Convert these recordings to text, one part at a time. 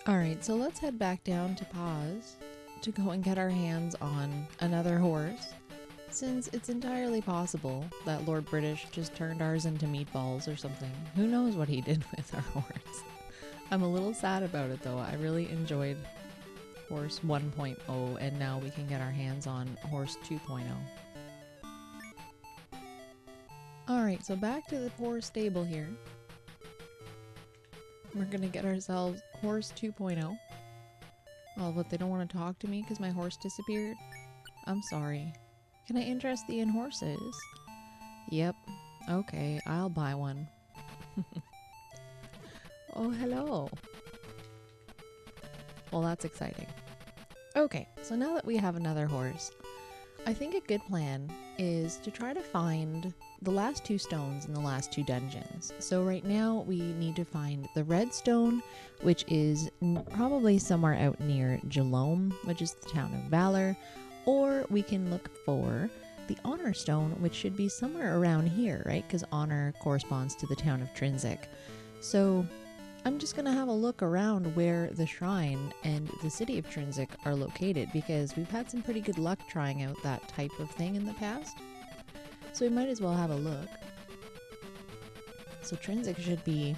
Alright, so let's head back down to pause to go and get our hands on another horse, since it's entirely possible that Lord British just turned ours into meatballs or something. Who knows what he did with our horse. I'm a little sad about it though. I really enjoyed Horse 1.0 and now we can get our hands on Horse 2.0. Alright, so back to the horse stable here. We're gonna get ourselves Horse 2.0. Oh, but they don't want to talk to me because my horse disappeared? I'm sorry. Can I interest thee in horses? Yep. Okay, I'll buy one. Oh, hello. Well, that's exciting. Okay, so now that we have another horse, I think a good plan is to try to find the last two stones in the last two dungeons. So right now we need to find the red stone, which is probably somewhere out near Jalome, which is the town of Valor, or we can look for the honor stone, which should be somewhere around here, right? Because honor corresponds to the town of Trinsic. So I'm just going to have a look around where the shrine and the city of Trinsic are located, because we've had some pretty good luck trying out that type of thing in the past. So we might as well have a look. So Trinsic should be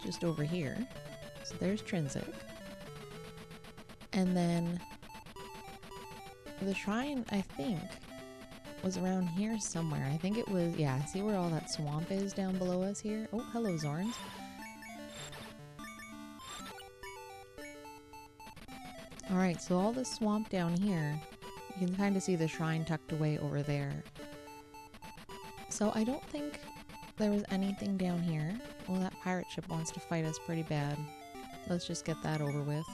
just over here. So there's Trinsic. And then the shrine, I think, was around here somewhere. I think it was, yeah, see where all that swamp is down below us here? Oh, hello, Zorns. Alright, so all this swamp down here, you can kind of see the shrine tucked away over there. So I don't think there was anything down here. Well, that pirate ship wants to fight us pretty bad. Let's just get that over with.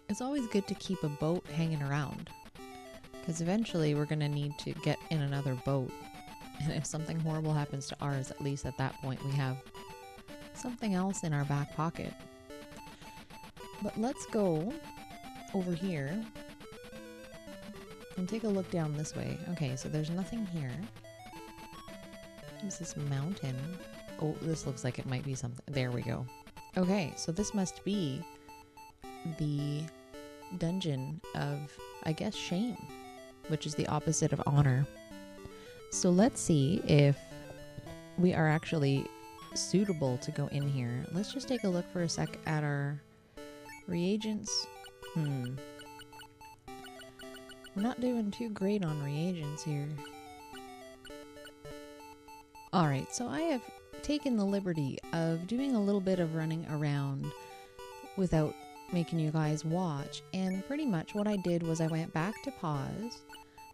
It's always good to keep a boat hanging around, because eventually we're going to need to get in another boat. And if something horrible happens to ours, at least at that point we have something else in our back pocket. But let's go over here and take a look down this way. Okay, so there's nothing here. What is this mountain? Oh, this looks like it might be something. There we go. Okay, so this must be the dungeon of, I guess, shame, which is the opposite of honor. So let's see if we are actually suitable to go in here. Let's just take a look for a sec at our reagents. We're not doing too great on reagents here. Alright, so I have taken the liberty of doing a little bit of running around without making you guys watch, and pretty much what I did was I went back to pause.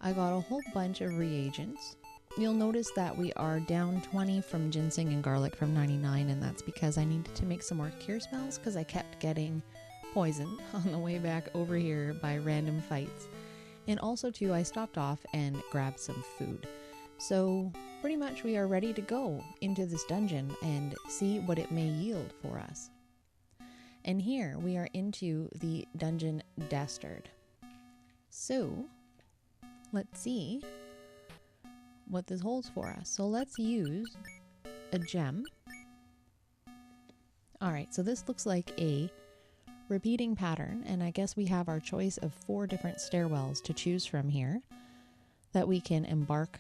I got a whole bunch of reagents. You'll notice that we are down 20 from ginseng and garlic from 99, and that's because I needed to make some more cure spells because I kept getting poisoned on the way back over here by random fights. And also too, I stopped off and grabbed some food. So pretty much we are ready to go into this dungeon and see what it may yield for us. And here we are into the Dungeon Destard. So let's see what this holds for us. So let's use a gem. Alright, so this looks like a repeating pattern, and I guess we have our choice of 4 different stairwells to choose from here that we can embark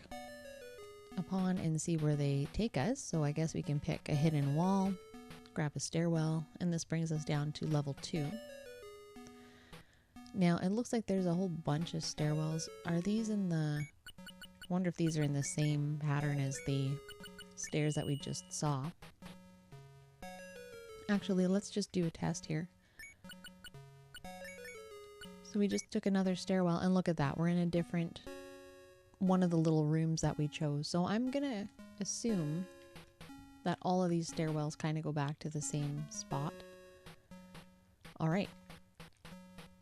upon and see where they take us. So I guess we can pick a hidden wall, grab a stairwell, and this brings us down to level 2. Now it looks like there's a whole bunch of stairwells. Are these in the... I wonder if these are in the same pattern as the stairs that we just saw. Actually, let's just do a test here. So we just took another stairwell, and look at that. We're in a different one of the little rooms that we chose. So I'm gonna assume that all of these stairwells kind of go back to the same spot. Alright.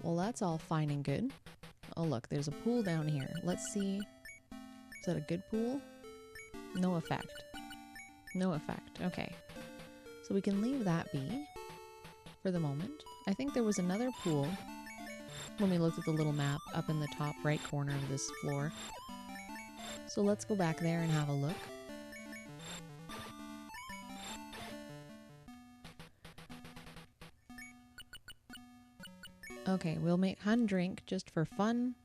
Well, that's all fine and good. Oh look, there's a pool down here. Let's see. Is that a good pool? No effect. No effect. Okay. So we can leave that be for the moment. I think there was another pool when we looked at the little map up in the top right corner of this floor. So let's go back there and have a look. Okay, we'll make Hun drink just for fun.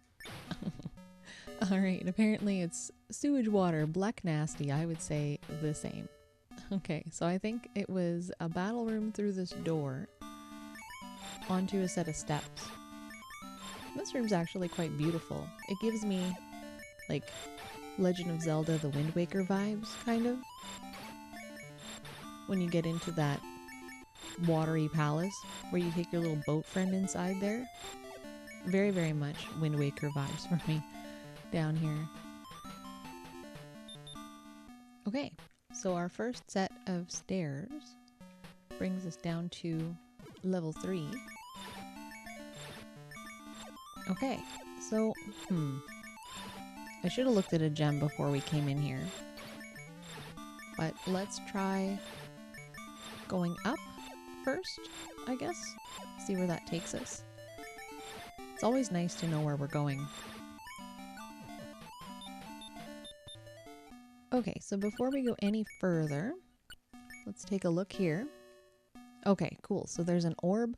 Alright, apparently it's sewage water, black nasty. I would say the same. Okay, so I think it was a battle room through this door onto a set of steps. This room's actually quite beautiful. It gives me like Legend of Zelda the Wind Waker vibes, kind of. When you get into that watery palace where you take your little boat friend inside there. Very, very much Wind Waker vibes for me down here. Okay, so our first set of stairs brings us down to level 3. Okay, so, I should have looked at a gem before we came in here. But let's try going up first, I guess. See where that takes us. It's always nice to know where we're going. Okay, so before we go any further, let's take a look here. Okay, cool. So there's an orb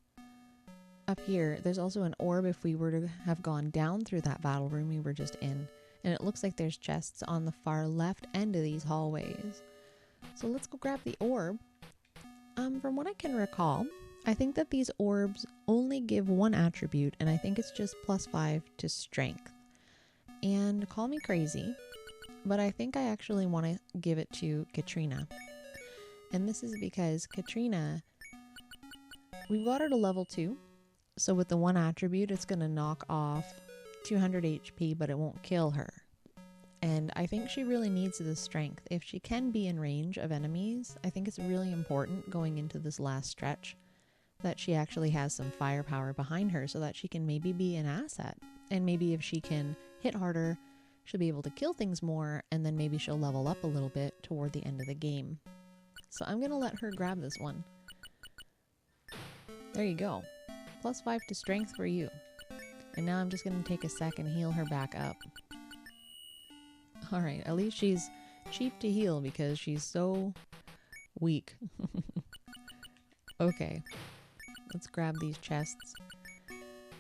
up here. There's also an orb if we were to have gone down through that battle room we were just in. And it looks like there's chests on the far left end of these hallways. So let's go grab the orb. From what I can recall, I think that these orbs only give one attribute, and I think it's just +5 to strength. And call me crazy, but I think I actually want to give it to Katrina. And this is because Katrina, we've got her to level 2, so with the one attribute, it's going to knock off 200 HP, but it won't kill her. And I think she really needs the strength. If she can be in range of enemies, I think it's really important going into this last stretch that she actually has some firepower behind her so that she can maybe be an asset. And maybe if she can hit harder, she'll be able to kill things more, and then maybe she'll level up a little bit toward the end of the game. So I'm going to let her grab this one. There you go. +5 to strength for you. And now I'm just going to take a sec and heal her back up. Alright, at least she's cheap to heal because she's so weak. Okay, let's grab these chests.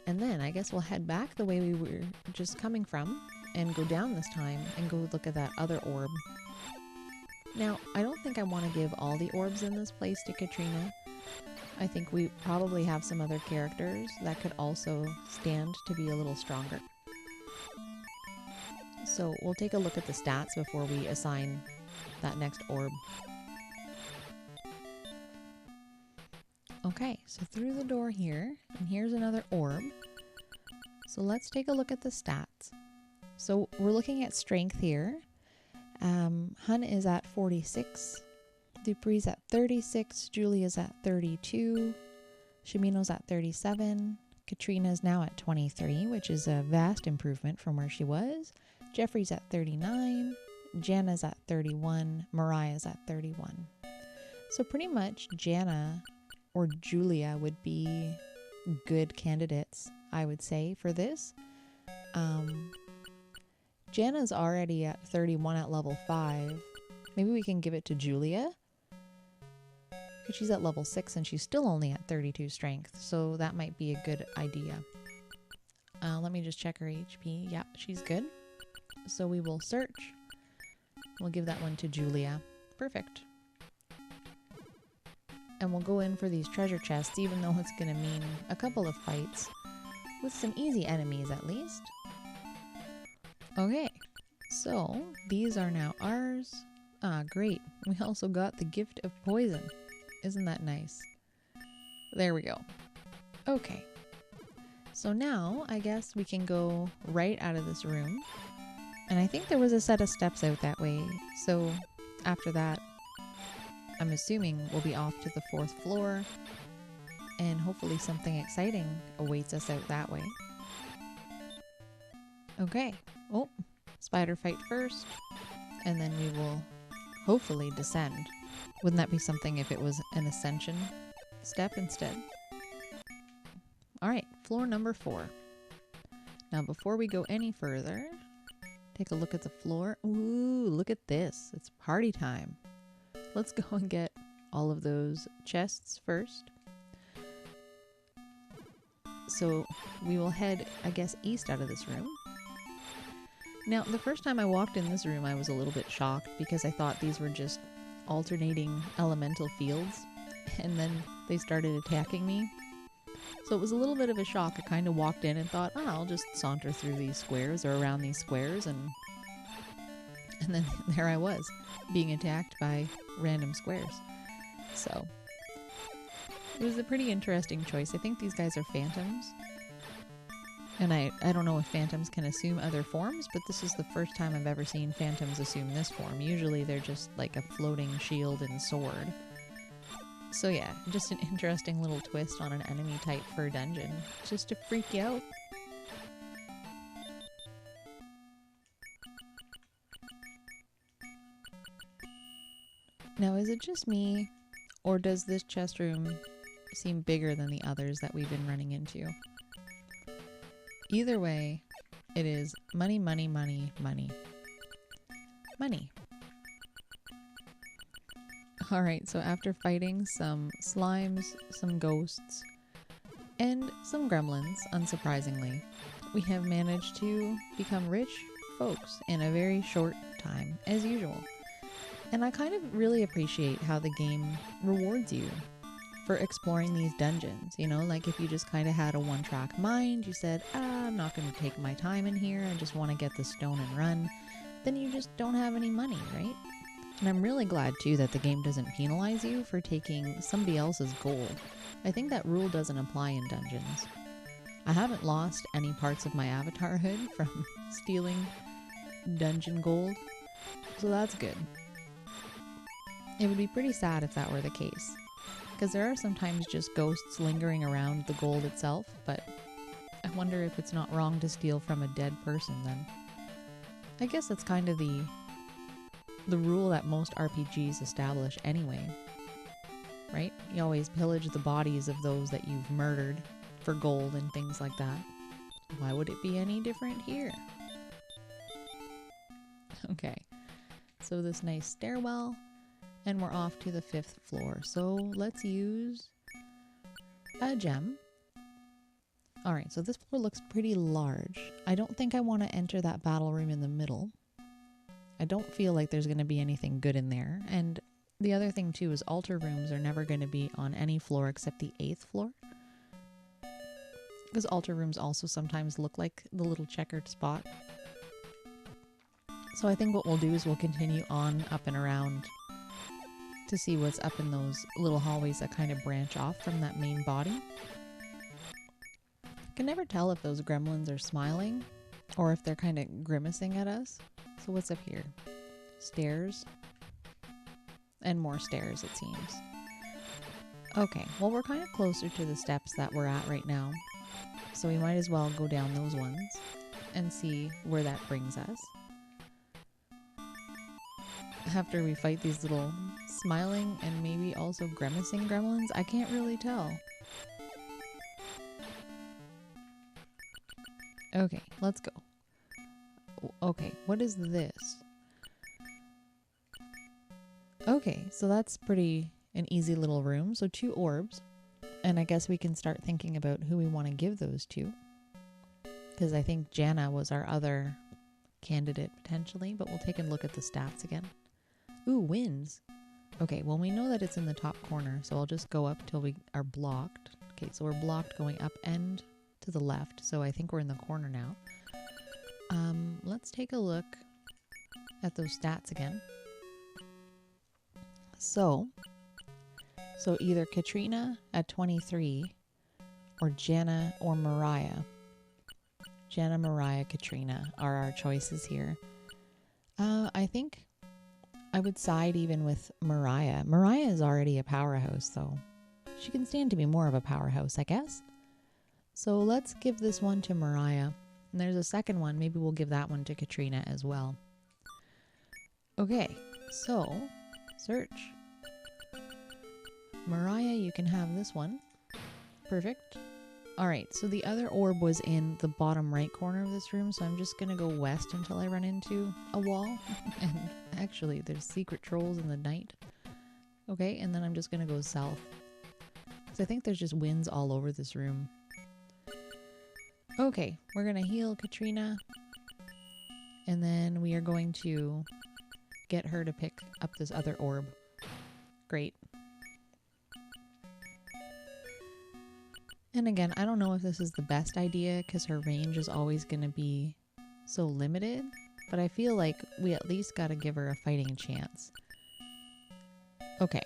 And then I guess we'll head back the way we were just coming from and go down this time and go look at that other orb. Now, I don't think I want to give all the orbs in this place to Katrina. I think we probably have some other characters that could also stand to be a little stronger. So we'll take a look at the stats before we assign that next orb. Okay, so through the door here, and here's another orb. So let's take a look at the stats. So we're looking at strength here. Hun is at 46, Dupree's at 36, Julia's at 32, Shimino's at 37, Katrina's now at 23, which is a vast improvement from where she was. Jeffrey's at 39, Jana's at 31, Mariah's at 31. So pretty much Jana or Julia would be good candidates, I would say, for this. Jana's already at 31 at level 5. Maybe we can give it to Julia, because she's at level 6 and she's still only at 32 strength, so that might be a good idea. Let me just check her HP. Yeah, she's good. So we will search. We'll give that one to Julia. Perfect. And we'll go in for these treasure chests, even though it's going to mean a couple of fights with some easy enemies at least. Okay, so these are now ours. Ah, great. We also got the gift of poison. Isn't that nice? There we go. Okay. So now I guess we can go right out of this room. And I think there was a set of steps out that way. So after that, I'm assuming we'll be off to the 4th floor. And hopefully something exciting awaits us out that way. Okay. Oh, spider fight first. And then we will hopefully descend. Wouldn't that be something if it was an ascension step instead? Alright, floor number 4. Now before we go any further, take a look at the floor. Ooh, look at this. It's party time. Let's go and get all of those chests first. So we will head, I guess, east out of this room. Now, the first time I walked in this room, I was a little bit shocked because I thought these were just alternating elemental fields, and then they started attacking me. So it was a little bit of a shock. I kind of walked in and thought, oh, I'll just saunter through these squares or around these squares, and then there I was, being attacked by random squares. So it was a pretty interesting choice. I think these guys are phantoms. And I don't know if phantoms can assume other forms, but this is the first time I've ever seen phantoms assume this form. Usually they're just like a floating shield and sword. So yeah, just an interesting little twist on an enemy type for a dungeon, just to freak you out. Now, is it just me, or does this chest room seem bigger than the others that we've been running into? Either way, it is money, money, money, money. Money. Alright, so after fighting some slimes, some ghosts, and some gremlins, unsurprisingly, we have managed to become rich folks in a very short time, as usual. And I kind of really appreciate how the game rewards you for exploring these dungeons, you know, like if you just kind of had a one-track mind, you said, I'm not going to take my time in here, I just want to get the stone and run, then you just don't have any money, right? And I'm really glad too that the game doesn't penalize you for taking somebody else's gold. I think that rule doesn't apply in dungeons. I haven't lost any parts of my avatar hood from stealing dungeon gold, so that's good. It would be pretty sad if that were the case, because there are sometimes just ghosts lingering around the gold itself, but I wonder if it's not wrong to steal from a dead person then. I guess that's kind of the rule that most RPGs establish anyway, right? You always pillage the bodies of those that you've murdered for gold and things like that. Why would it be any different here? Okay, so this nice stairwell, and we're off to the 5th floor. So let's use a gem. Alright, so this floor looks pretty large. I don't think I want to enter that battle room in the middle. I don't feel like there's going to be anything good in there. And the other thing too is altar rooms are never going to be on any floor except the 8th floor. Because altar rooms also sometimes look like the little checkered spot. So I think what we'll do is we'll continue on up and around to see what's up in those little hallways that kind of branch off from that main body. I can never tell if those gremlins are smiling or if they're kind of grimacing at us. So what's up here? Stairs. And more stairs, it seems. Okay, well we're kind of closer to the steps that we're at right now. So we might as well go down those ones and see where that brings us. After we fight these little smiling and maybe also grimacing gremlins, I can't really tell. Okay, let's go. Okay, what is this? Okay, so that's an easy little room. So 2 orbs. And I guess we can start thinking about who we want to give those to. Because I think Jana was our other candidate potentially, but we'll take a look at the stats again. Ooh, wins. Okay, well we know that it's in the top corner, so I'll just go up till we are blocked. Okay, so we're blocked going up and to the left, so I think we're in the corner now. Let's take a look at those stats again. So either Katrina at 23 or Jana or Mariah. Jana, Mariah, Katrina are our choices here. I think I would side even with Mariah. Mariah is already a powerhouse, though. She can stand to be more of a powerhouse, I guess. So let's give this one to Mariah. And there's a second one. Maybe we'll give that one to Katrina as well. Okay, so search. Mariah, you can have this one. Perfect. Alright, so the other orb was in the bottom right corner of this room, so I'm just gonna go west until I run into a wall. And actually, there's secret trolls in the night. Okay, and then I'm just gonna go south. Because I think there's just winds all over this room. Okay, we're gonna heal Katrina. And then we are going to get her to pick up this other orb. Great. And again, I don't know if this is the best idea because her range is always going to be so limited, but I feel like we at least got to give her a fighting chance. Okay,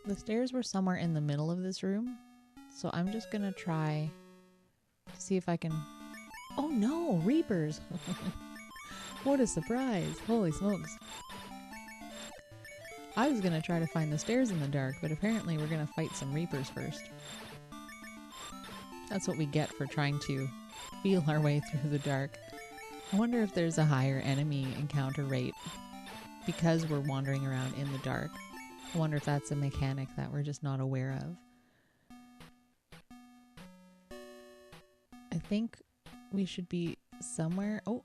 the stairs were somewhere in the middle of this room, so I'm just going to try to see if I can... Oh no, Reapers! What a surprise! Holy smokes. I was going to try to find the stairs in the dark, but apparently we're going to fight some Reapers first. That's what we get for trying to feel our way through the dark. I wonder if there's a higher enemy encounter rate because we're wandering around in the dark. I wonder if that's a mechanic that we're just not aware of. I think we should be somewhere... Oh,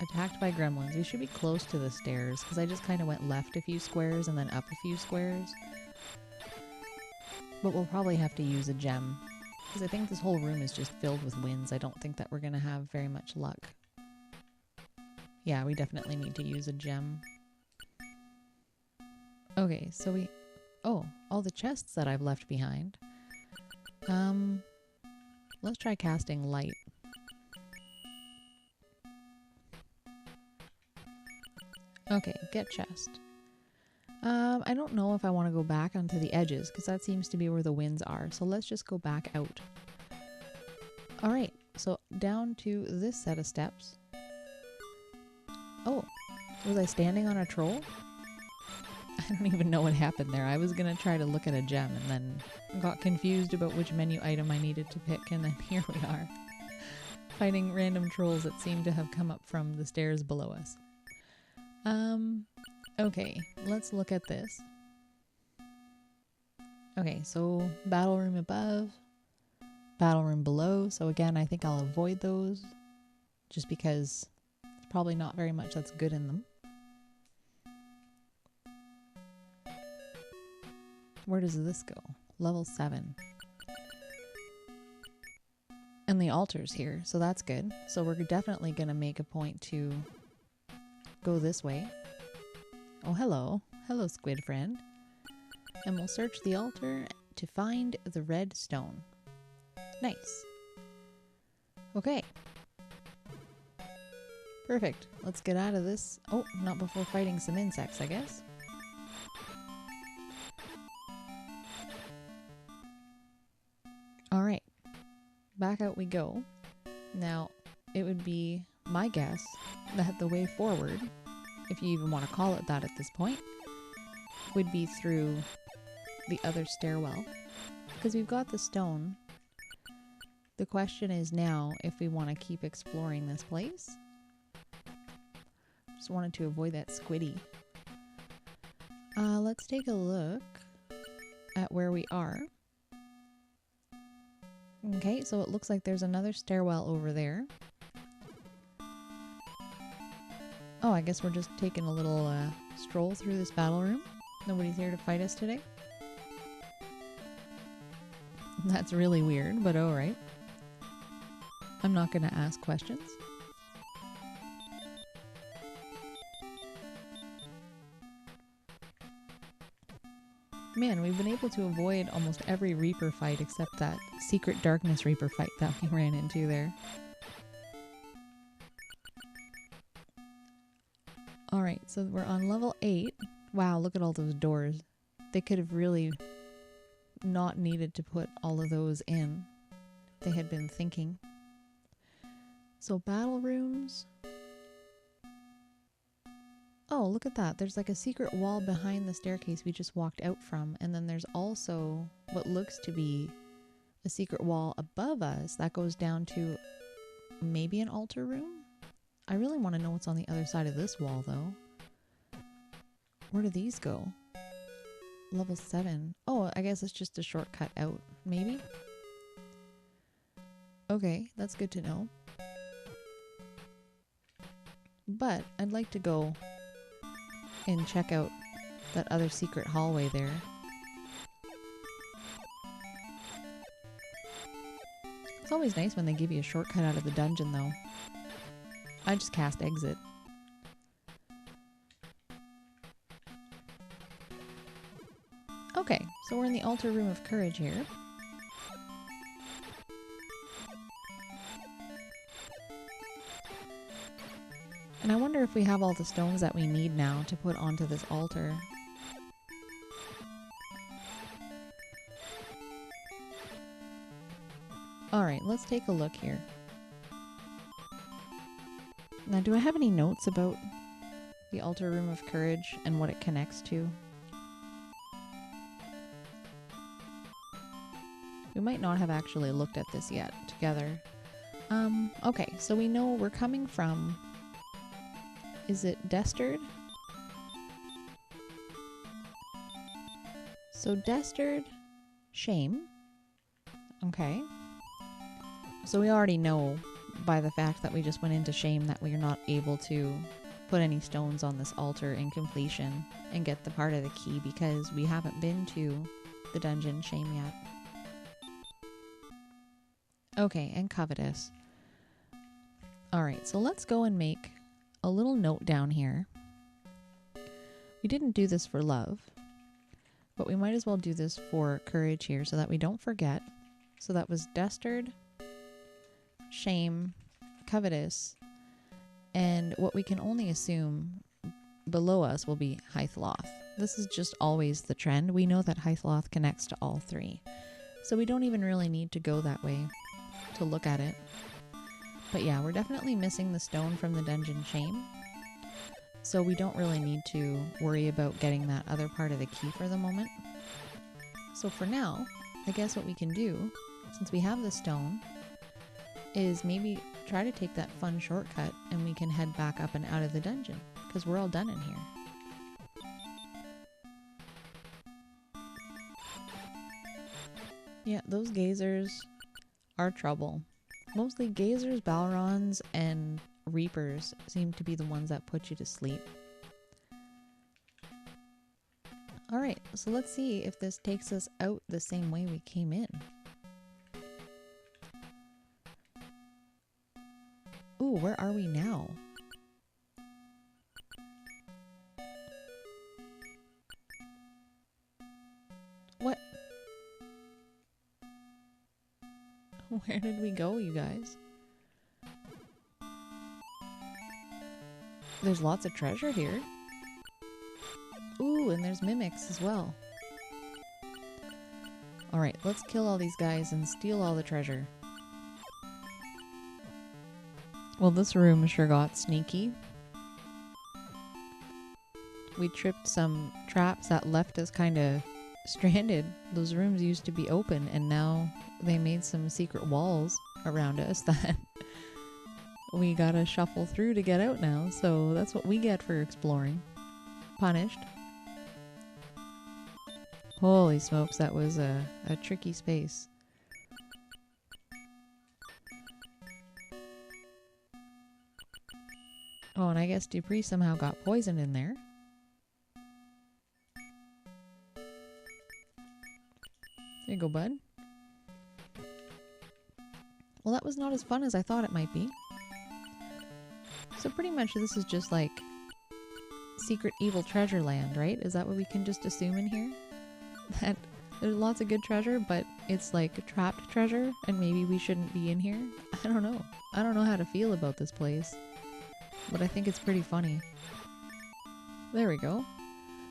attacked by gremlins. We should be close to the stairs because I just kind of went left a few squares and then up a few squares. But we'll probably have to use a gem. Because I think this whole room is just filled with winds. I don't think that we're going to have very much luck. Yeah, we definitely need to use a gem. Okay, so we... Oh, all the chests that I've left behind. Let's try casting light. Okay, get chest. I don't know if I want to go back onto the edges because that seems to be where the winds are. So let's just go back out. Alright, so down to this set of steps. Oh, was I standing on a troll? I don't even know what happened there. I was going to try to look at a gem and then got confused about which menu item I needed to pick, and then here we are. Fighting random trolls that seem to have come up from the stairs below us. Okay, let's look at this. Okay, so battle room above, battle room below. So again, I think I'll avoid those just because there's probably not very much that's good in them. Where does this go? Level 7. And the altar's here, so that's good. So we're definitely going to make a point to go this way. Oh, hello. Hello, squid friend. And we'll search the altar to find the red stone. Nice. Okay. Perfect. Let's get out of this. Oh, not before fighting some insects, I guess. Alright. Back out we go. Now, it would be my guess that the way forward, if you even want to call it that at this point, would be through the other stairwell. Because we've got the stone. The question is now if we want to keep exploring this place. Just wanted to avoid that squiddy. Let's take a look at where we are. Okay, so it looks like there's another stairwell over there. Oh, I guess we're just taking a little stroll through this battle room. Nobody's here to fight us today. That's really weird, but alright. I'm not going to ask questions. Man, we've been able to avoid almost every Reaper fight except that Secret Darkness Reaper fight that we ran into there. Alright, so we're on level 8. Wow, look at all those doors. They could have really not needed to put all of those in. They had been thinking. So battle rooms. Oh, look at that. There's like a secret wall behind the staircase we just walked out from. And then there's also what looks to be a secret wall above us that goes down to maybe an altar room? I really want to know what's on the other side of this wall, though. Where do these go? Level 7. Oh, I guess it's just a shortcut out, maybe? Okay, that's good to know. But I'd like to go and check out that other secret hallway there. It's always nice when they give you a shortcut out of the dungeon, though. I just cast exit. Okay, so we're in the altar room of courage here. And I wonder if we have all the stones that we need now to put onto this altar. Alright, let's take a look here. Now, do I have any notes about the altar room of courage and what it connects to? We might not have actually looked at this yet together. Okay, so we know we're coming from... Is it Destard? So Destard, shame. Okay. So we already know by the fact that we just went into shame that we are not able to put any stones on this altar in completion and get the part of the key because we haven't been to the dungeon shame yet. Okay, and covetous. Alright, so let's go and make a little note down here. We didn't do this for love, but we might as well do this for courage here so that we don't forget. So that was Destard, shame, covetous, and what we can only assume below us will be Hythloth. This is just always the trend. We know that Hythloth connects to all three, so we don't even really need to go that way to look at it. But yeah, we're definitely missing the stone from the dungeon shame, so we don't really need to worry about getting that other part of the key for the moment. So for now, I guess what we can do, since we have the stone, is maybe try to take that fun shortcut and we can head back up and out of the dungeon, because we're all done in here. Yeah, those gazers are trouble. Mostly gazers, Balrons, and Reapers seem to be the ones that put you to sleep. Alright, so let's see if this takes us out the same way we came in. Ooh, where are we now? What? Where did we go, you guys? There's lots of treasure here. Ooh, and there's mimics as well. Alright, let's kill all these guys and steal all the treasure. Well, this room sure got sneaky. We tripped some traps that left us kind of stranded. Those rooms used to be open, and now they made some secret walls around us that we gotta shuffle through to get out now. So that's what we get for exploring. Punished. Holy smokes, that was a tricky space. Oh, and I guess Dupree somehow got poisoned in there. There you go, bud. Well, that was not as fun as I thought it might be. So pretty much this is just like secret evil treasure land, right? Is that what we can just assume in here? That there's lots of good treasure, but it's like trapped treasure, and maybe we shouldn't be in here? I don't know. I don't know how to feel about this place, but I think it's pretty funny. There we go.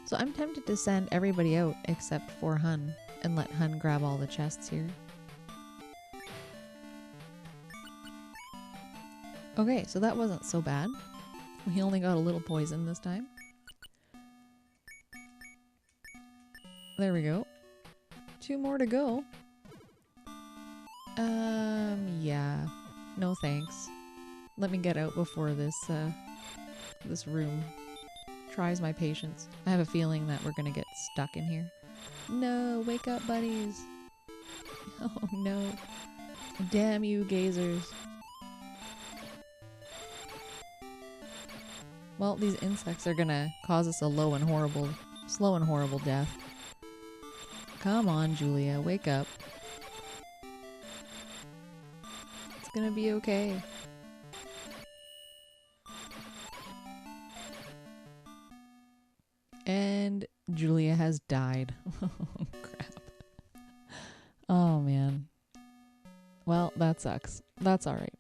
So I'm tempted to send everybody out except for Hun, and let Hun grab all the chests here. Okay, so that wasn't so bad. We only got a little poison this time. There we go. 2 more to go. Yeah. No thanks. Let me get out before this, this room tries my patience. I have a feeling that we're gonna get stuck in here. No, wake up, buddies. Oh no. Damn you, gazers. Well, these insects are gonna cause us a slow and horrible death. Come on, Julia, wake up. gonna be okay. And Julia has died. Oh, crap. Oh, man. Well, that sucks. That's alright.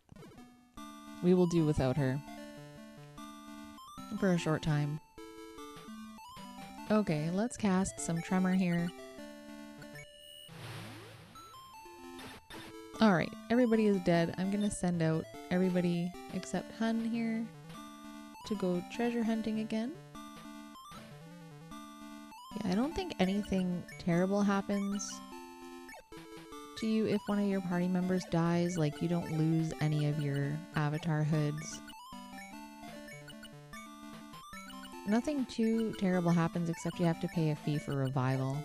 We will do without her. For a short time. Okay, let's cast some Tremor here. Alright, everybody is dead. I'm gonna send out everybody except Hun here to go treasure hunting again. Yeah, I don't think anything terrible happens to you if one of your party members dies. Like, you don't lose any of your avatar hoods. Nothing too terrible happens except you have to pay a fee for revival.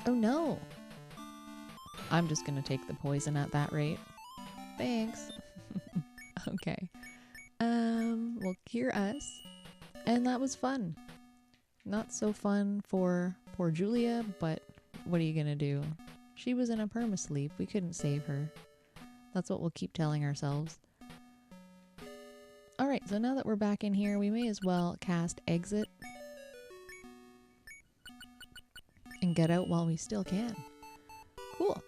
Oh no! I'm just gonna take the poison at that rate. Thanks. Okay. We'll cure us. And that was fun. Not so fun for poor Julia, but what are you gonna do? She was in a perma-sleep. We couldn't save her. That's what we'll keep telling ourselves. Alright, so now that we're back in here, we may as well cast Exit. And get out while we still can. Cool.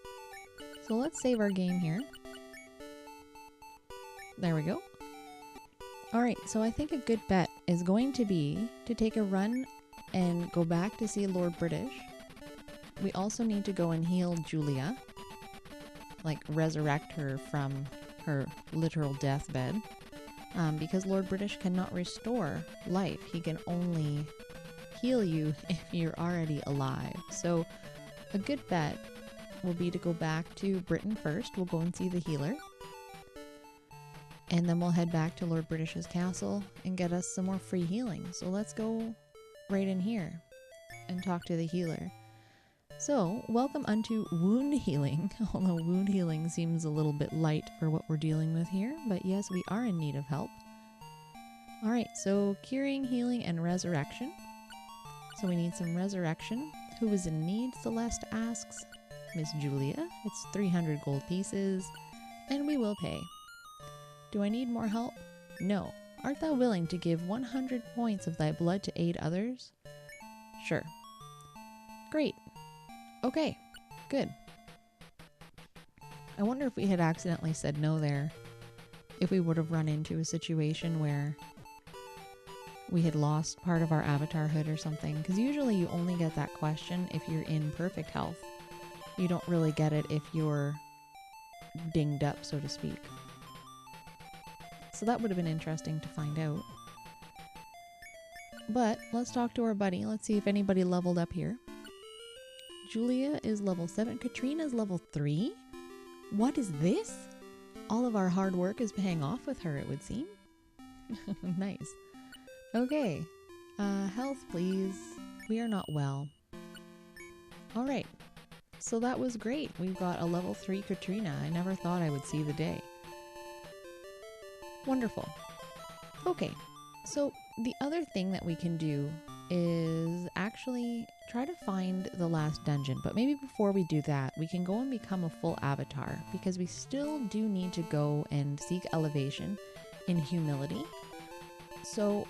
So let's save our game here. There we go. Alright, so I think a good bet is going to be to take a run and go back to see Lord British. We also need to go and heal Julia. Like, resurrect her from her literal deathbed. Because Lord British cannot restore life. He can only heal you if you're already alive. So a good bet will be to go back to Britain first. We'll go and see the healer. And then we'll head back to Lord British's castle and get us some more free healing. So let's go right in here and talk to the healer. So, welcome unto wound healing, although wound healing seems a little bit light for what we're dealing with here, but yes, we are in need of help. Alright, so curing, healing, and resurrection. So we need some resurrection. Who is in need, Celeste asks. Miss Julia. It's 300 gold pieces, and we will pay. Do I need more help? No. Art thou willing to give 100 points of thy blood to aid others? Sure. Great. Okay, good. I wonder if we had accidentally said no there, if we would have run into a situation where we had lost part of our avatar hood or something, because usually you only get that question if you're in perfect health. You don't really get it if you're dinged up, so to speak. So that would have been interesting to find out. But let's talk to our buddy. Let's see if anybody leveled up here. Julia is level 7. Katrina's level 3? What is this? All of our hard work is paying off with her, it would seem. Nice. Okay. Health, please. We are not well. Alright. So that was great. We've got a level 3 Katrina. I never thought I would see the day. Wonderful. Okay. So the other thing that we can do is actually try to find the last dungeon, but maybe before we do that, we can go and become a full avatar, because we still do need to go and seek elevation in humility. So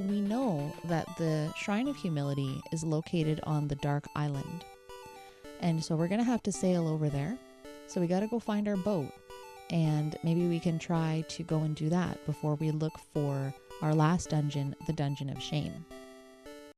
we know that the Shrine of Humility is located on the Dark Island, and so we're gonna have to sail over there. So we gotta go find our boat, and maybe we can try to go and do that before we look for our last dungeon, the Dungeon of Shame.